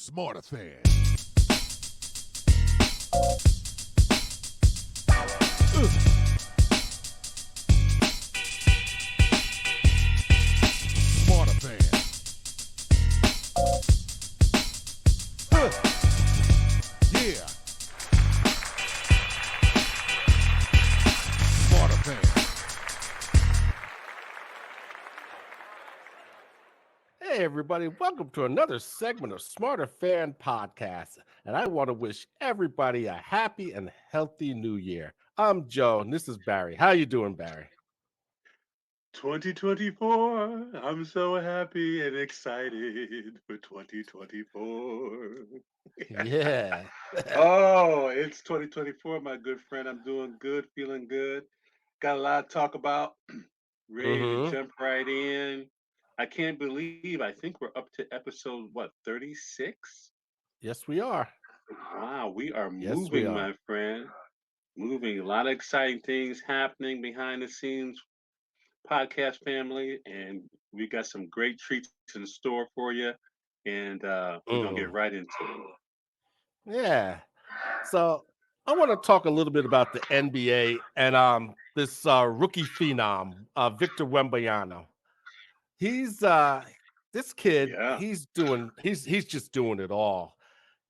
Smarterfan. Smarterfan. Yeah. Smarterfan. Hey, everybody, welcome to another segment of Smarter Fan Podcast. And I want to wish everybody a happy and healthy new year. I'm Joe, and this is Barry. How you doing, Barry? 2024. I'm so happy and excited for 2024. Yeah. Oh, it's 2024, my good friend. I'm doing good, feeling good. Got a lot to talk about. Ready to Mm-hmm. jump right in. I can't believe, I think we're up to episode, what, 36? Yes, we are. Wow, we are Yes, we moving, are. my friend. Moving. A lot of exciting things happening behind the scenes, podcast family, and we got some great treats in store for you. And we're gonna get Mm. right into it. Yeah. So I want to talk a little bit about the NBA and this rookie phenom, Victor Wembanyama. He's this kid, Yeah. he's just doing it all.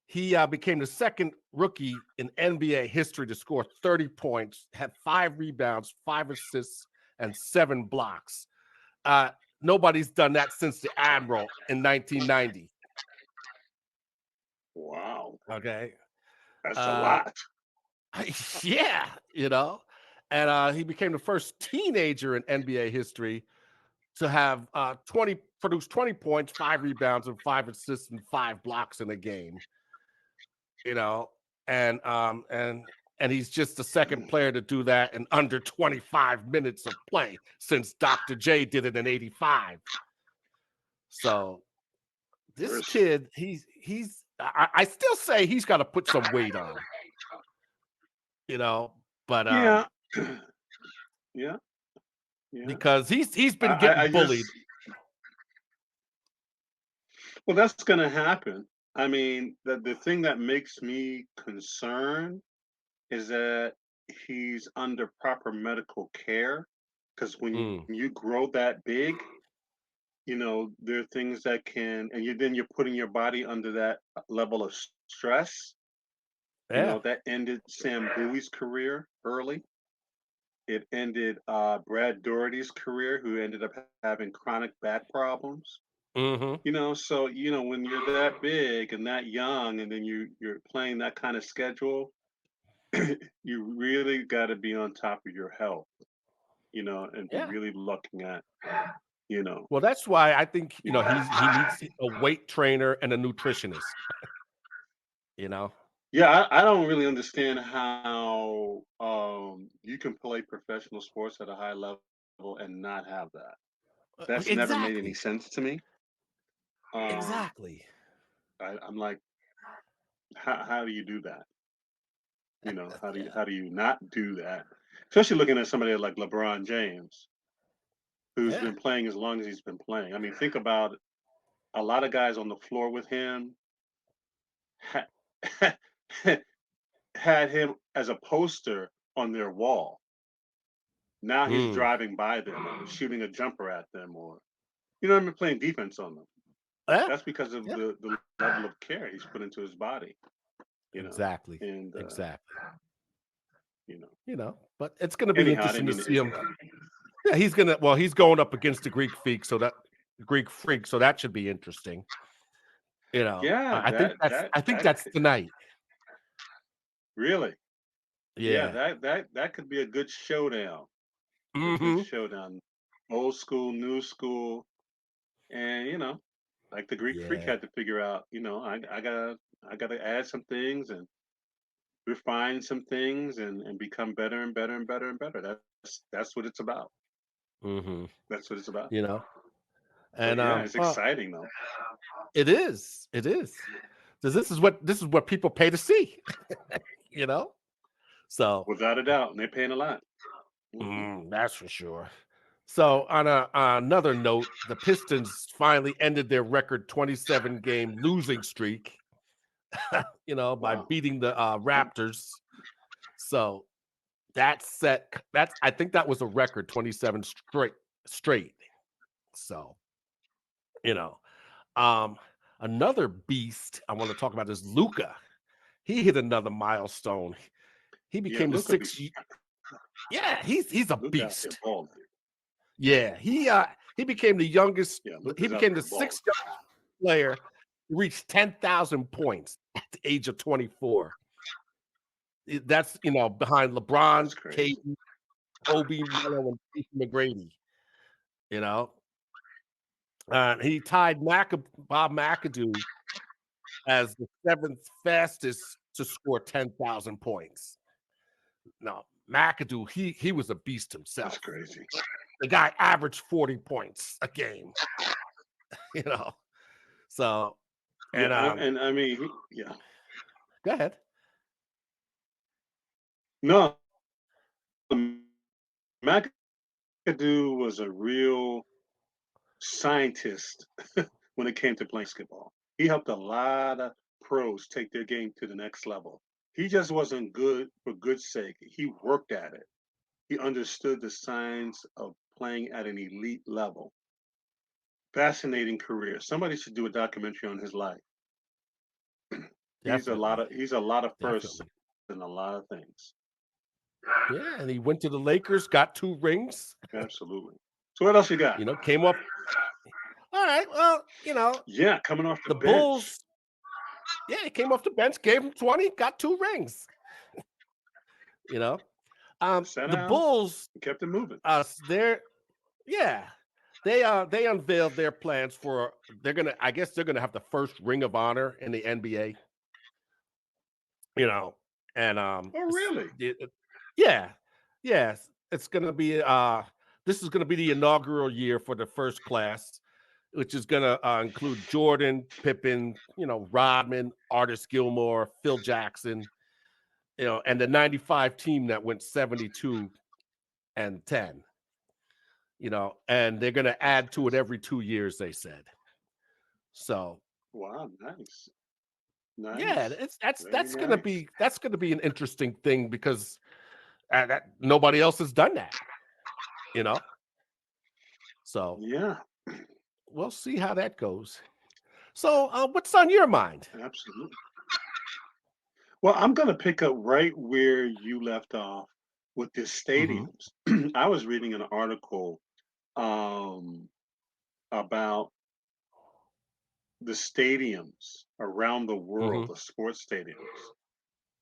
He became the second rookie in NBA history to score 30 points, had 5 rebounds, 5 assists, and 7 blocks. Uh, Nobody's done that since the Admiral in 1990. Wow. Okay. That's a Uh, lot. yeah, and he became the first teenager in NBA history to have 20 points, 5 rebounds, and 5 assists and 5 blocks in a game. You know, and um and and he's just the second player to do that in under 25 minutes of play since Dr. J did it in 85. So this First. kid, I still say he's got to put some weight on, you know, but Yeah. Yeah. Yeah. because he's I, been I getting I just bullied. well, that's gonna happen. I mean, the thing that makes me concerned is that he's under proper medical care. Because when you Mm, grow that big, there are things that can, and then you're putting your body under that level of stress. yeah. That ended Sam Bowie's career early. It ended Brad Doherty's career, who ended up having chronic back problems. Hmm. So when you're that big and that young, and then you're playing that kind of schedule, you really got to be on top of your health, and be Yeah. really looking at, you know. Well, that's why I think he needs a weight trainer and a nutritionist. You know. Yeah, I don't really understand how you can play professional sports at a high level and not have that. That's never made any Exactly. sense to me. Um, Exactly. I'm like, how do you do that? Yeah. How do you not do that? Especially looking at somebody like LeBron James, who's Yeah. been playing as long as he's been playing. I mean, think about a lot of guys on the floor with him ha- had him as a poster on their wall. Now he's Mm. driving by them or shooting a jumper at them, or I mean, playing defense on them. Yeah. That's because of Yeah. the level of care he's put into his body, you know. Exactly. And Exactly. you know, But it's going to be anyhow, I interesting didn't to mean to see him. interrupt. Yeah, he's going up against the Greek freak, so that should be interesting. Yeah, I think that's tonight. really, yeah, Yeah. that could be a good Hmm. showdown, old school, new school, and like the Greek freak Yeah. had to figure out, I gotta add some things and refine some things and become better and better and better and better. That's what it's about. Hmm. That's what it's about. You know, But and yeah, it's exciting though, it is. It is. 'Cause this is what people pay to see. you know. So without a doubt, and they're paying a lot. Hmm. that's for sure. So on another note, the Pistons finally ended their record 27 game losing streak. by Wow. beating the Raptors. So I think that was a record, 27 straight. So, you know, um, another beast I want to talk about is Luka. He hit another milestone. He Yeah, became the Luca be yeah, he's a Luca out there beast. balling. Yeah, he became the youngest. Yeah, He Luca's out became there the balling. sixth youngest player to reach 10,000 points at the age of 24. That's behind That's LeBron, crazy. Katie, Kobe, Melo, and Tracy McGrady. You know, he tied Bob McAdoo as the seventh fastest to score 10,000 points. No, McAdoo, he was a beast That's himself. crazy. The guy averaged 40 points a game. you know. So, Yeah, and and I mean, yeah. go ahead. No, McAdoo was a real scientist when it came to playing basketball. He helped a lot of pros take their game to the next level. He just wasn't good for good sake. He worked at it. He understood the science of playing at an elite level. Fascinating career. Somebody should do a documentary on his life. Definitely, He's a lot of firsts definitely. in a lot of things. Yeah, and he went to the Lakers, got 2 rings. Absolutely. So what else you got? Came up. All right, well, Yeah, coming off the the bench. Bulls. Yeah, he came off the bench, gave him 20, got 2 rings. You know, Sat the down Bulls. and kept it moving. They're yeah, they unveiled their plans for. I guess they're gonna have the first Ring of Honor in the NBA. You know, and Oh, really? yeah, yes, it's gonna be this is gonna be the inaugural year for the first class, which is gonna include Jordan, Pippen, Rodman, Artis Gilmore, Phil Jackson, and the '95 team that went 72-10. And they're gonna add to it every 2 years, they said. So Wow, nice. yeah, Nice. it's that's Very that's gonna nice. be that's gonna be an interesting thing because nobody else has done that, you know. So Yeah, we'll see how that goes. So, what's on your mind? absolutely. Well, I'm going to pick up right where you left off with the Hmm. stadiums. I was reading an article um, about the stadiums around the world, Hmm. the sports stadiums.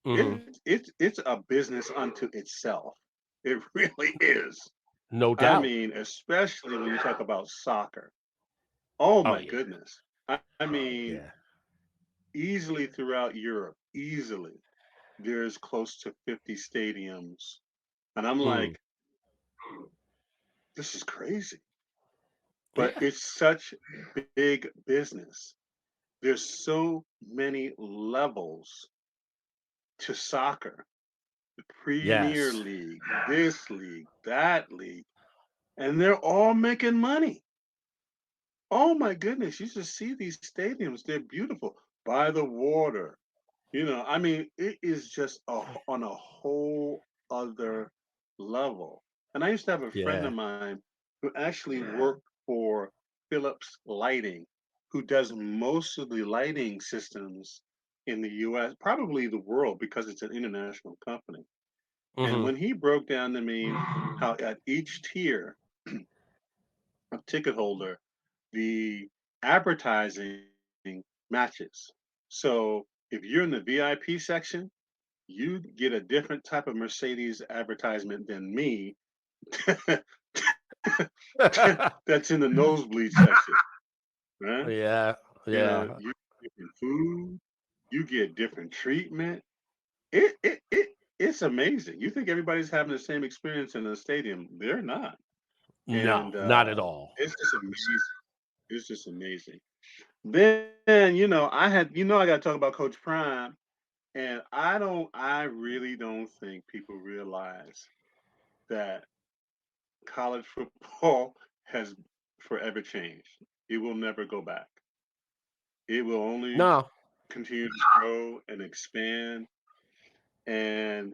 Hmm. It's a business unto itself. It really is. No I doubt. mean, especially when you talk about soccer. Oh Oh my yeah, goodness. I mean, yeah, easily throughout Europe, easily, there's close to 50 stadiums. And I'm mm, like, this is crazy. But yeah, it's such big business. There's so many levels to soccer. The Premier yes, League, this league, that league, and they're all making money. Oh my goodness, you should see these stadiums. They're beautiful by the water. I mean, it is just on a whole other level. And I used to have a friend of yeah, mine who actually worked for Philips Lighting, who does most of the lighting systems in the US, probably the world, because it's an international company. And hmm, when he broke down to me how at each tier of ticket holder, the advertising matches. So if you're in the VIP section, you get a different type of Mercedes advertisement than me that's in the nosebleed section, right? yeah, yeah, You get different food, you get different treatment. It's amazing. You think everybody's having the same experience in a stadium? They're not, no, and not at all. it's just amazing. It's just amazing. Then I got to talk about Coach Prime, and I really don't think people realize that college football has forever changed. It will never go back. It will only No, continue to grow and expand. And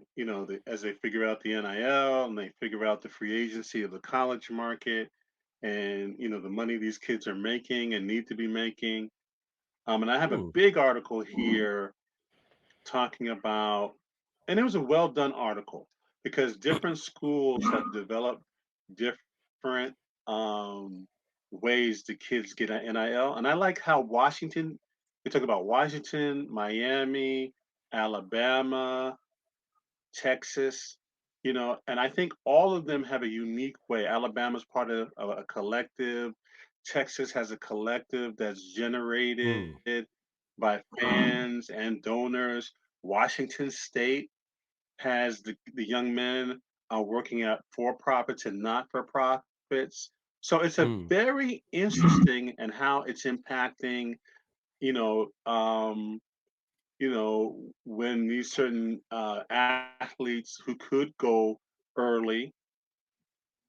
as they figure out the NIL and they figure out the free agency of the college market, and the money these kids are making and need to be making. And I have a Mm, big article here talking about, and it was a well done article because different schools have developed different ways the kids get an NIL. And I like how Washington, they talk about Washington, Miami, Alabama, Texas, and I think all of them have a unique way. Alabama's part of a collective. Texas has a collective that's mm, generated by fans and donors. Washington State has the young men working at for profits and not for profits. So it's a mm, very interesting and how it's impacting, you know, um, when these certain athletes who could go early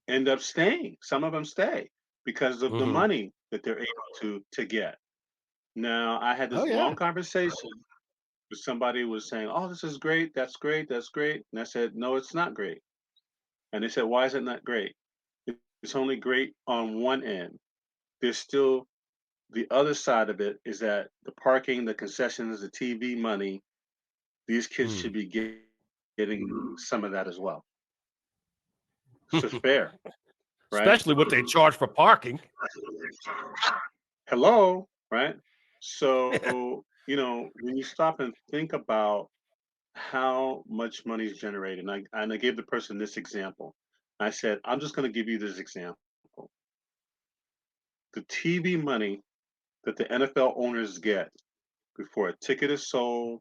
end up staying. Some of them stay because of the mm-hmm. money that they're able to get. Now, I had Oh this yeah. long conversation with somebody who was saying, "Oh, this is great. That's great. That's great." And I said, "No, it's not great." And they said, "Why is it not great?" It's only great on one end. There's still the other side of it is that the parking, the concessions, the TV money, these kids should Mm. be getting some of that as well. So it's fair, right? Especially what they charge for parking. Hello, right? So, when you stop and think about how much money is generated, and I gave the person this example. I said, I'm just going to give you this example. The TV money that the NFL owners get before a ticket is sold,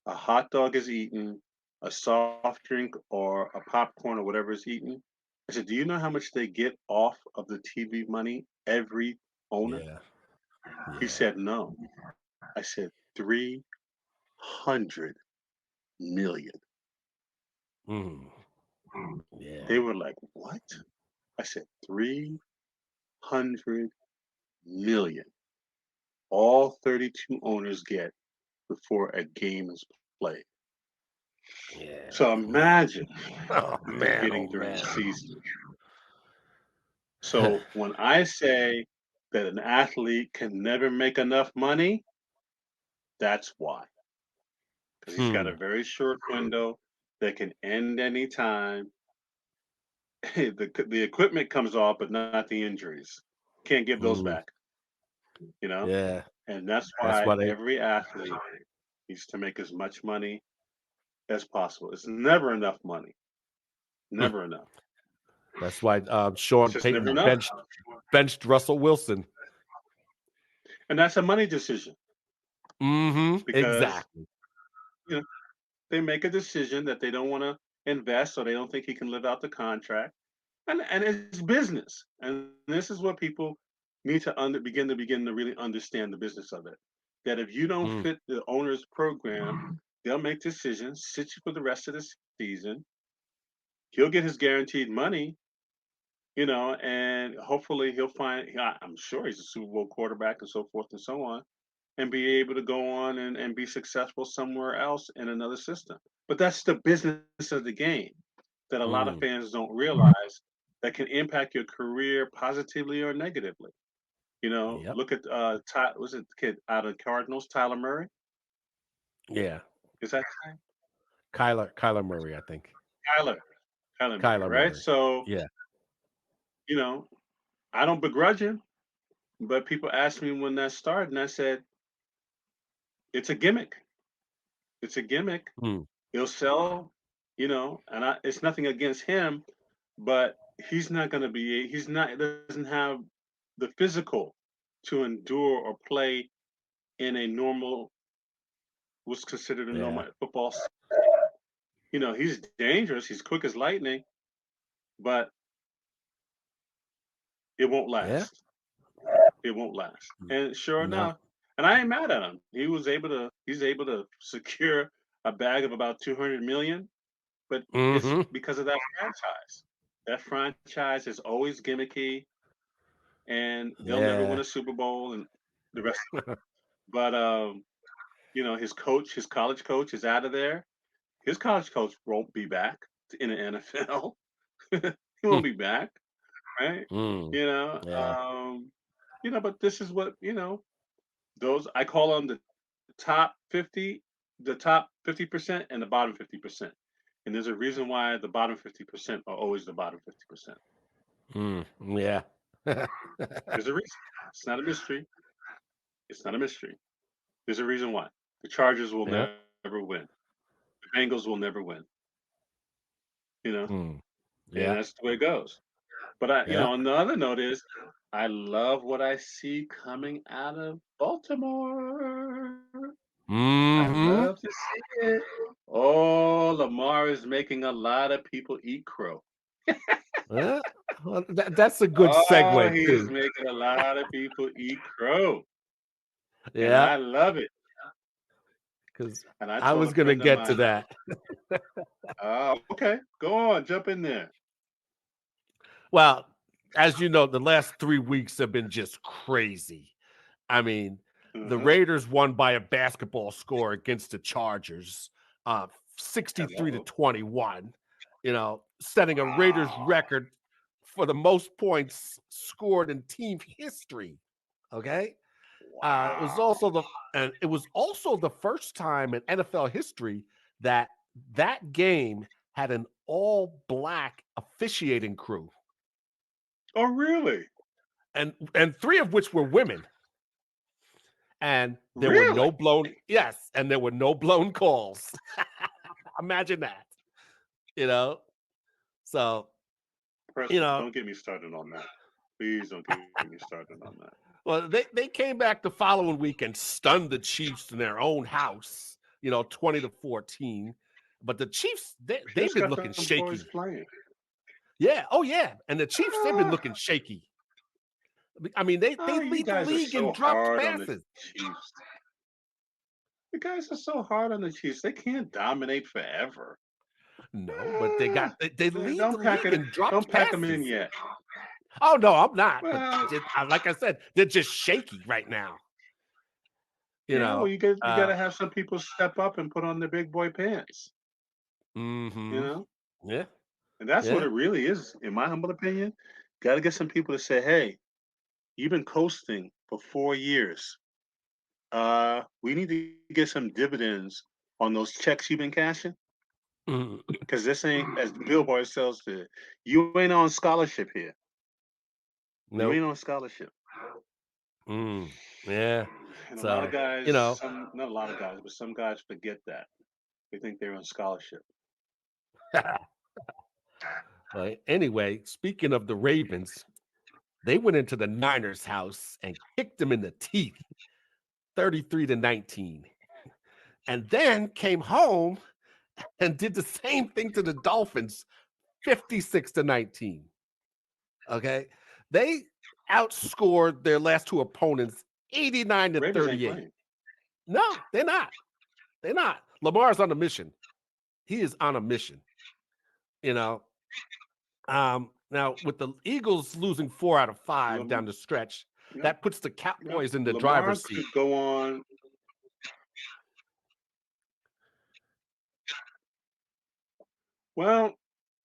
a hot dog is eaten, a soft drink or a popcorn or whatever is eaten. I said, do you know how much they get off of the TV money every owner? Yeah. He Yeah. said, no. I said, 300 million. Mm. Yeah. They were like, what? I said, 300 million. All 32 owners get before a game is played. Yeah. So Man. imagine Oh what they're man. getting Oh during the man. season. So when I say that an athlete can never make enough money, that's why. Because he's got Hmm. a very short window that can end anytime. The equipment comes off, but not the injuries. Can't give those Mm. back, you know? Yeah. And that's That's why why they. every athlete needs to make as much money as possible. It's never enough money. Never enough. That's why It's Sean just never Payton enough. benched Russell Wilson. And that's a money decision Mm-hmm. because Exactly. you know they make a decision that they don't want to invest or they don't think he can live out the contract. And it's business. And this is what people need to begin to really understand the business of it. That if you don't Mm. fit the owner's program, they'll make decisions, sit you for the rest of the season. He'll get his guaranteed money, and hopefully he'll find, I'm sure he's a Super Bowl quarterback and so forth and so on, and be able to go on and be successful somewhere else in another system. But that's the business of the game that a lot of Mm. fans don't realize that can impact your career positively or negatively. Yep. Look at was it the kid out of Cardinals, Tyler Murray? Yeah. Is that his name? Kyler Murray, I think. Tyler, Tyler Murray, Kyler right? Murray. So, Yeah. you know, I don't begrudge him, but people asked me when that started, and I said, it's a gimmick. It's a gimmick. Mm. He'll sell, and it's nothing against him, but he's not, doesn't have the physical to endure or play in a normal, what's considered a Yeah. normal football. He's dangerous. He's quick as lightning, but it won't Yeah. last. It won't last. And sure No. enough, and I ain't mad at him. He's able to secure a bag of about 200 million, but it's Mm-hmm. because of that franchise. That franchise is always gimmicky, and they'll never win Yeah. a Super Bowl and the rest. But his college coach is out of there. His college coach won't be back in the NFL. He won't be back, right? Mm, You know, yeah. but this is what, those I call them top 50, the top 50% and the bottom 50%. And there's a reason why the bottom 50% are always the bottom 50%. Yeah. There's a reason. It's not a mystery. It's not a mystery. There's a reason why. The Chargers will Yeah. never win. The Bengals will never win, you know, Mm, and yeah. that's the way it goes. But Yeah. on the other note is, I love what I see coming out of Baltimore. I Mm-hmm. love to see it. Oh, Lamar is making a lot of people eat crow. Yeah. Well, that's a good Oh, segue he is too. making a lot of people eat crow, and Yeah, I love it. because And I I told was a gonna friend of get to mine, that. okay, go on, jump in there. Well, as you know, the last 3 weeks have been just crazy. I mean, the Uh-huh. Raiders won by a basketball score against the Chargers, uh, 63 to Hello. 21. Setting a Raiders record for the most points scored in team history. Okay. It was Wow. also the first time in NFL history that that game had an all black officiating crew, Oh, really? and three of which were women, and there were Really? no blown yes, and there were no blown calls. Imagine that, you know. So First, you know, don't get me started on that. Please don't get me started on that. well, they came back the following week and stunned the Chiefs in their own house, 20-14. But the Chiefs, they've Just been got looking them boys shaky. playing. Yeah. Oh, yeah. And the Chiefs, they've been Ah, looking shaky. I mean, they you lead the guys are league in so dropped hard on the passes. Chiefs. You guys are so hard on the Chiefs. They can't dominate forever. No, but Ah, they lead the don't pack league it. in dropped Don't pack them in passes. yet. Oh no, I'm not. But Well, like I said, they're just shaky right now. You yeah. Well, know. you got Uh, to have some people step up and put on their big boy pants. You mm-hmm. know, Yeah. and that's what Yeah. it really is, in my humble opinion. Got to get some people to say, "Hey, you've been coasting for 4 years. We need to get some dividends on those checks you've been cashing, Mhm. because this ain't, as Billboard sells to, you ain't on scholarship here. You ain't Nope. on scholarship." Yeah. And a lot of So, guys, some not a lot of guys, but some guys forget that. They think they're on scholarship. but anyway, speaking of the Ravens, they went into the Niners house and kicked them in the teeth, 33-19. And then came home and did the same thing to the Dolphins, 56-19. Okay. They outscored their last two opponents 89 to Ravens ain't 38. playing. No, they're not. They're not. Lamar's on a mission. He is on a mission. You know, now with the Eagles losing 4 out of 5 Lamar, down the stretch, yep, that puts the yep. Cowboys in the Lamar driver's seat. could go on. Well,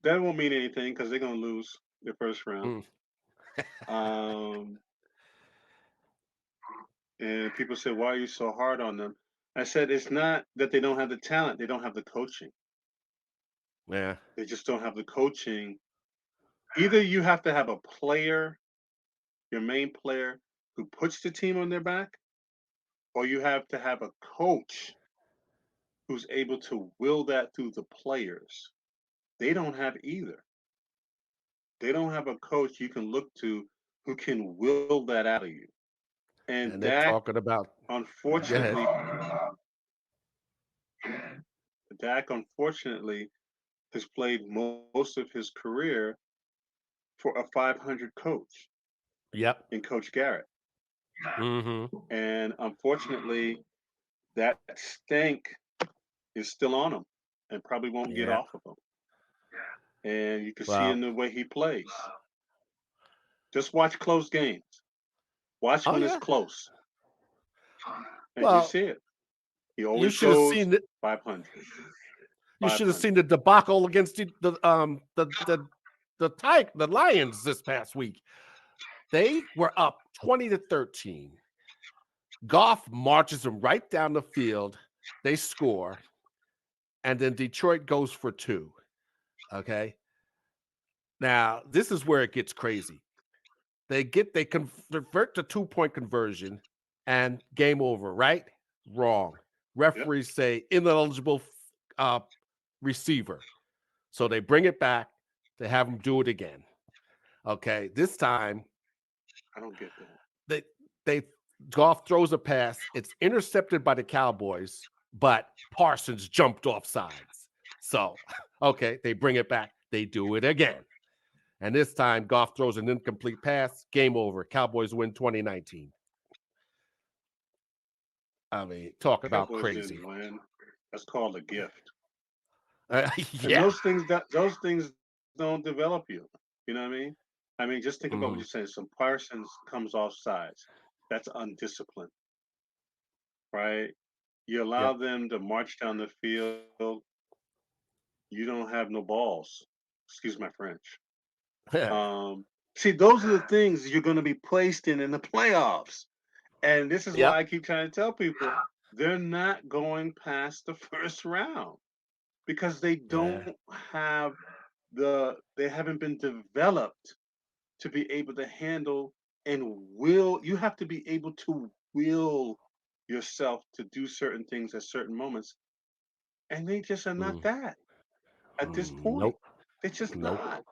that won't mean anything because they're gonna lose their first round. Mm. Um, and people say, "Why are you so hard on them?" I said, "It's not that they don't have the talent; they don't have the coaching. Yeah. They just don't have the coaching. Either you have to have a player, your main player, who puts the team on their back, or you have to have a coach who's able to will that through the players. They don't have either. They don't have a coach you can look to who can will that out of you. And And they're talking about go ahead. unfortunately, Dak unfortunately has played most of his career for a 500 coach Yep. in Coach Garrett. Mm-hmm. And unfortunately, that stank is still on him and probably won't get Yeah. off of him. And you can see in Well, the way he plays. Just watch close games. Watch oh when it's yeah. close, and you Well, see it. He You always should have goes seen it. 500. You should have 500. seen the debacle against the Lions this past week. They were up 20-13. Goff marches them right down the field. They score, and then Detroit goes for 2. Okay. Now this is where it gets crazy. They convert to 2-point conversion, and game over. Right? Wrong. Yep. Referees say ineligible receiver. So they bring it back. They have them do it again. Okay, this time I don't get that. they Goff throws a pass. It's intercepted by the Cowboys, but Parsons jumped off sides. So, okay, they bring it back. They do it again. And this time Goff throws an incomplete pass. Game over. Cowboys win 2019. I mean, talk about Cowboys crazy. didn't win. That's called a gift. And Yeah. those things don't develop you. You know what I mean? I mean, just think about what Mhm. you're saying. Some Parsons comes off sides. That's undisciplined, right? You allow Yep. them to march down the field. You don't have no balls. Excuse my French. Um, See, those are the things you're going to be placed in the playoffs. And this is why Yep. I keep trying to tell people they're not going past the first round because they Yeah. don't have they haven't been developed to be able to handle and will. You have to be able to will yourself to do certain things at certain moments, and they just are not Mm. that at this point. Nope. They're just Nope. not.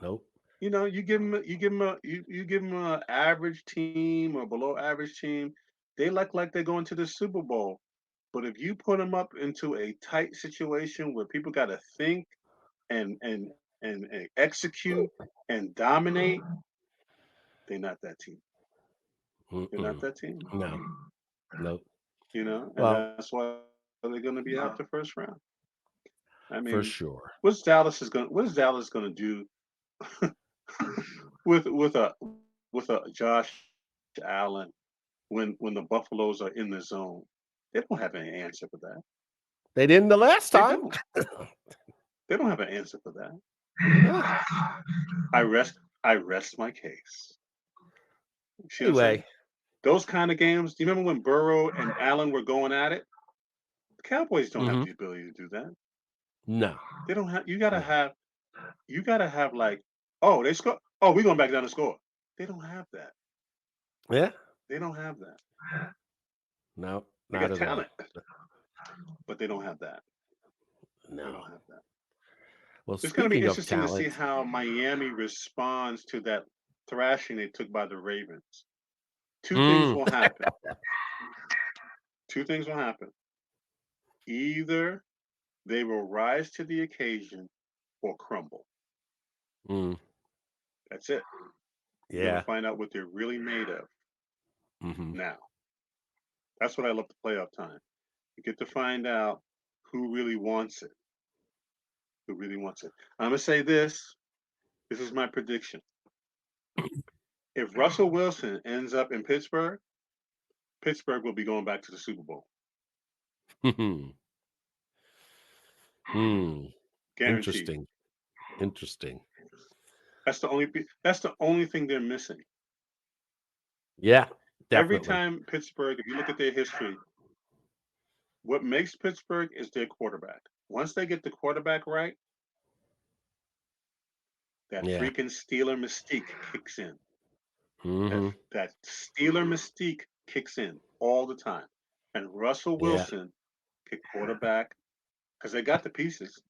Nope. You know, you give them a average team or below average team. They look like they're going to the Super Bowl. But if you put them up into a tight situation where people got to think and execute and dominate, they're not that team. They're not Mm-mm. that team. No. Nope. You know, and Well, that's why they're going to be out the first round. I for mean, sure. what is Dallas going to do with a Josh Allen when the Buffaloes are in the zone? They don't have any answer for that. They didn't the last They time. don't. They don't have an answer for that. Yeah. I rest my case. See what I'm saying? Anyway. Those kind of games. Do you remember when Burrow and Allen were going at it? The Cowboys don't have Hmm. the ability to do that. No. They don't have. No. You gotta have like, oh, they score. Oh, we're going back down to score. They don't have that. Yeah. They don't have that. No. They Not got at all. talent, but they don't have that. They No. don't have that. Well, It's going to be speaking of interesting to see talent, how Miami responds to that thrashing they took by the Ravens. Two things mm, will happen. Two things will happen. Either they will rise to the occasion or crumble. mm, That's it. You're going yeah. to find out what they're really made of Hmm. now. That's what I love the playoff time. You get to find out who really wants it. Who really wants it. I'm going to say this. This is my prediction. If Russell Wilson ends up in Pittsburgh, Pittsburgh will be going back to the Super Bowl. Hmm. Guaranteed. Interesting. Interesting. That's the only thing they're missing. Yeah, Every definitely. time Pittsburgh, if you look at their history, what makes Pittsburgh is their quarterback. Once they get the quarterback right, that Yeah. freaking Steeler mystique kicks in. That Hmm. that Steeler mystique kicks in all the time. And Russell Yeah. Wilson could quarterback because they got the pieces,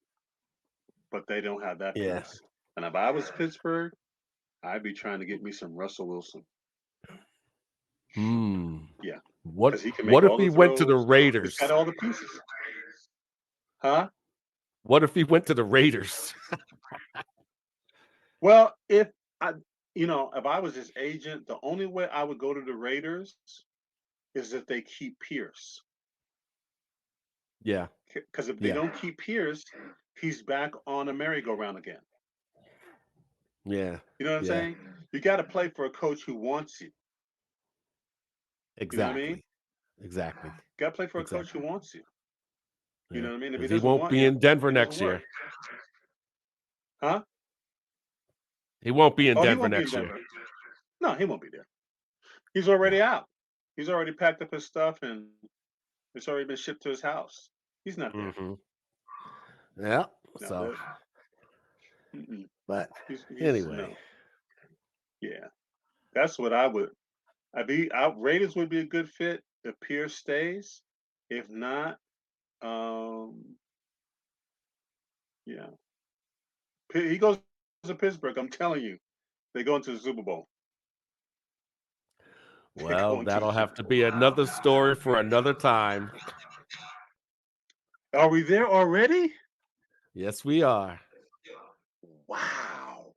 but they don't have that Yeah. piece. And if I was Pittsburgh, I'd be trying to get me some Russell Wilson. Hmm. Yeah, What because he can make what if all the he went to the throws. He's got Raiders? all the pieces. Huh? What if he went to the Raiders? Well, if I, if I was his agent, the only way I would go to the Raiders is if they keep Pierce. Yeah. Because if they Yeah. don't keep Pierce, he's back on a merry-go-round again. Yeah. You know what I'm Yeah. saying? You got to play for a coach who wants you. You know what I mean? Exactly. Exactly. Got to play for a coach Exactly. who wants you. You Yeah. know what I mean? If he 'Cause he doesn't won't want be you, in Denver it doesn't next work. year. Huh? He won't be in Oh, he Denver won't be in next year. Denver. No, he won't be there. He's already out. He's already packed up his stuff and it's already been shipped to his house. He's not there. Hmm. Yeah. No, So, mm-mm. but He's no. anyway, Yeah, that's what I would. Raiders would be a good fit if Pierce stays. If not, yeah, he goes to Pittsburgh. I'm telling you, they go into the Super Bowl. They're well, going to the that'll have Super to Bowl. be another story for another time. Are we there already? Yes, we are. Wow.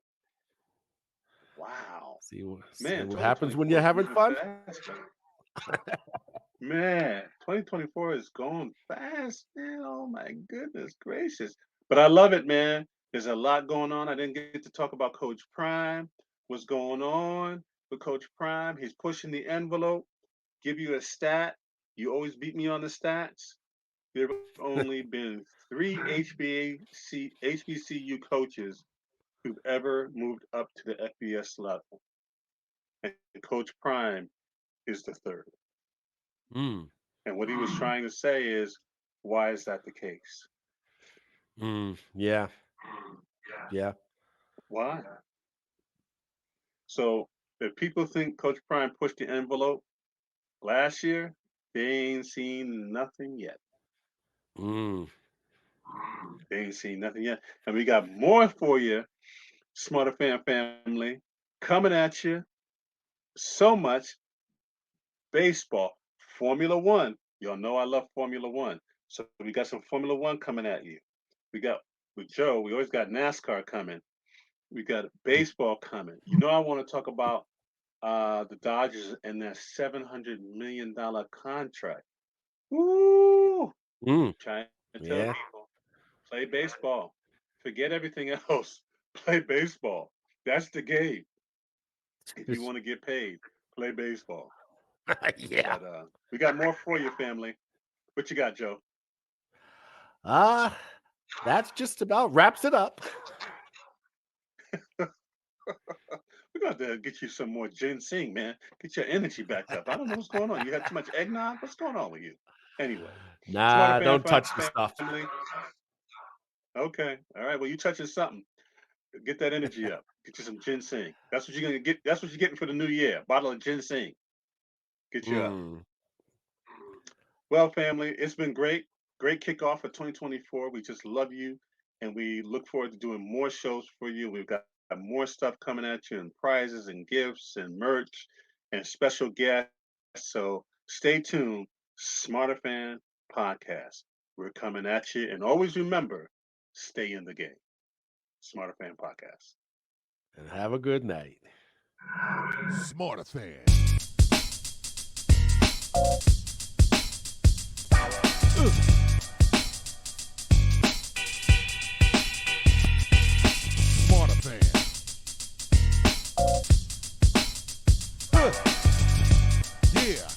Wow. See what Man, happens when 2024 you're is having moving fun. fast. Man, 2024 is going fast, man. Oh my goodness gracious. But I love it, man. There's a lot going on. I didn't get to talk about Coach Prime. What's going on with Coach Prime? He's pushing the envelope. Give you a stat. You always beat me on the stats. There have only been 3 HBCU coaches who've ever moved up to the FBS level. And Coach Prime is the third. Mm, And what he was trying to say is, why is that the case? yeah. Yeah. Why? So if people think Coach Prime pushed the envelope last year, they ain't seen nothing yet. Mm. They ain't seen nothing yet. And we got more for you, Smarterfan family, coming at you. So much baseball, Formula One. Y'all know I love Formula One. So we got some Formula One coming at you. We got with Joe, we always got NASCAR coming. We got baseball coming. You know, I want to talk about the Dodgers and their $700 million contract. Woo! Mm. Trying to tell Yeah. people, play baseball. Forget everything else. Play baseball. That's the game. If you want to get paid, play baseball. Yeah. But we got more for you, family. What you got, Joe? That's just about wraps it up. We're going to get you some more ginseng, man. Get your energy back up. I don't know what's going on. You had too much eggnog? What's going on with you? Anyway, Nah, Smarter don't touch the Fan stuff. family. Okay. All right. Well, you touching something. Get that energy up. Get you some ginseng. That's what you're gonna get. That's what you're getting for the new year. Bottle of ginseng. Get you up. Mm. Well, family, it's been great. Great kickoff for 2024. We just love you, and we look forward to doing more shows for you. We've got more stuff coming at you, and prizes, and gifts, and merch, and special guests. So stay tuned. Smarter Fan Podcast. We're coming at you, and always remember, stay in the game. Smarter Fan Podcast. And have a good night. Smarterfan. Smarterfan. Yeah.